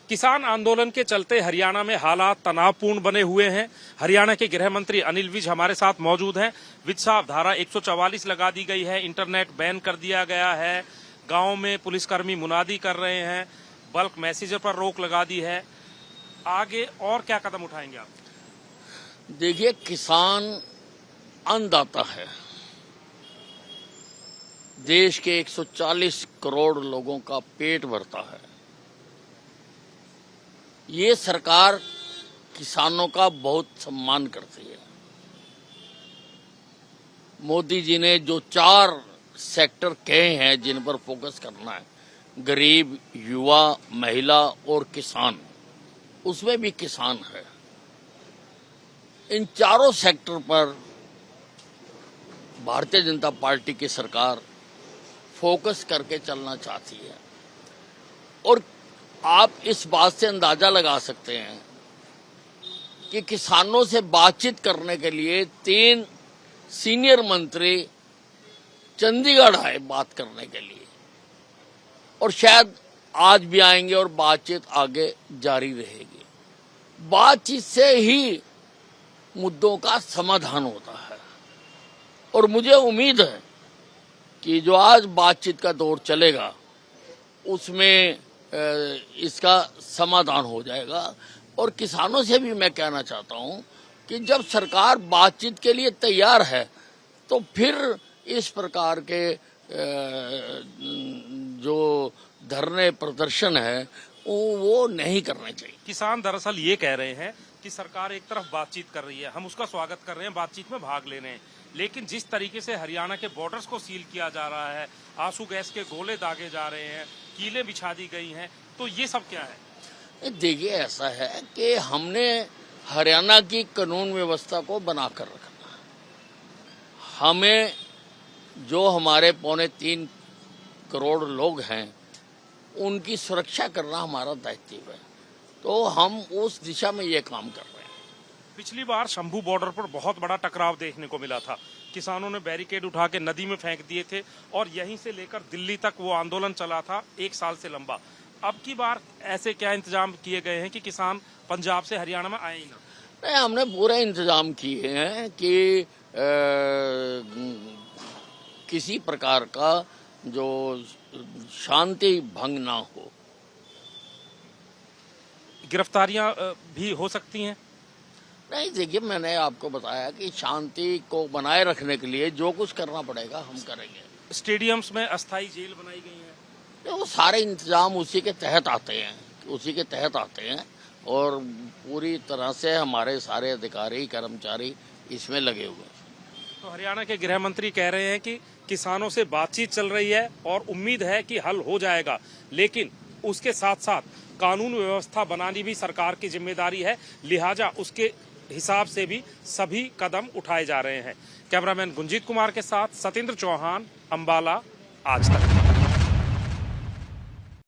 किसान आंदोलन के चलते हरियाणा में हालात तनावपूर्ण बने हुए हैं। हरियाणा के गृह मंत्री अनिल विज हमारे साथ मौजूद हैं। विज साहब, धारा 144 लगा दी गई है, इंटरनेट बैन कर दिया गया है, गांव में पुलिसकर्मी मुनादी कर रहे हैं, बल्क मैसेजर पर रोक लगा दी है। आगे और क्या कदम उठाएंगे आप? देखिए, किसान अन्नदाता है। देश के 140 करोड़ लोगों का पेट भरता है। ये सरकार किसानों का बहुत सम्मान करती है। मोदी जी ने जो 4 सेक्टर कहे हैं जिन पर फोकस करना है, गरीब, युवा, महिला और किसान, उसमें भी किसान है। इन चारों सेक्टर पर भारतीय जनता पार्टी की सरकार फोकस करके चलना चाहती है। और आप इस बात से अंदाजा लगा सकते हैं कि किसानों से बातचीत करने के लिए 3 सीनियर मंत्री चंडीगढ़ आए बात करने के लिए, और शायद आज भी आएंगे और बातचीत आगे जारी रहेगी। बातचीत से ही मुद्दों का समाधान होता है, और मुझे उम्मीद है कि जो आज बातचीत का दौर चलेगा उसमें इसका समाधान हो जाएगा। और किसानों से भी मैं कहना चाहता हूं कि जब सरकार बातचीत के लिए तैयार है तो फिर इस प्रकार के जो धरने प्रदर्शन है वो नहीं करने चाहिए। किसान दरअसल ये कह रहे हैं कि सरकार एक तरफ बातचीत कर रही है, हम उसका स्वागत कर रहे हैं, बातचीत में भाग ले रहे हैं, लेकिन जिस तरीके से हरियाणा के बॉर्डर्स को सील किया जा रहा है, आंसू गैस के गोले दागे जा रहे हैं, कीलें बिछा दी गई हैं, तो ये सब क्या है? देखिए, ऐसा है कि हमने हरियाणा की कानून व्यवस्था को बनाकर रखना है। हमें जो हमारे 2.25 करोड़ लोग हैं उनकी सुरक्षा करना हमारा दायित्व है, तो हम उस दिशा में ये काम कर रहे हैं। पिछली बार शंभू बॉर्डर पर बहुत बड़ा टकराव देखने को मिला था। किसानों ने बैरिकेड उठा के नदी में फेंक दिए थे और यहीं से लेकर दिल्ली तक वो आंदोलन चला था 1 साल से लंबा। अब की बार ऐसे क्या इंतजाम किए गए हैं कि किसान पंजाब से हरियाणा में आए ही ना? नहीं, हमने पूरे इंतजाम किए हैं कि किसी प्रकार का जो शांति भंग ना हो। गिरफ्तारियां भी हो सकती हैं? नहीं, देखिए, मैंने आपको बताया कि शांति को बनाए रखने के लिए जो कुछ करना पड़ेगा हम करेंगे। स्टेडियम्स में अस्थायी जेल बनाई गई है, वो सारे इंतजाम उसी के तहत आते हैं और पूरी तरह से हमारे सारे अधिकारी कर्मचारी इसमें लगे हुए हैं। तो हरियाणा के गृह मंत्री कह रहे हैं कि किसानों से बातचीत चल रही है और उम्मीद है कि हल हो जाएगा, लेकिन उसके साथ साथ कानून व्यवस्था बनानी भी सरकार की जिम्मेदारी है, लिहाजा उसके हिसाब से भी सभी कदम उठाए जा रहे हैं। कैमरामैन गुंजीत कुमार के साथ सतेंद्र चौहान, अंबाला, आज तक।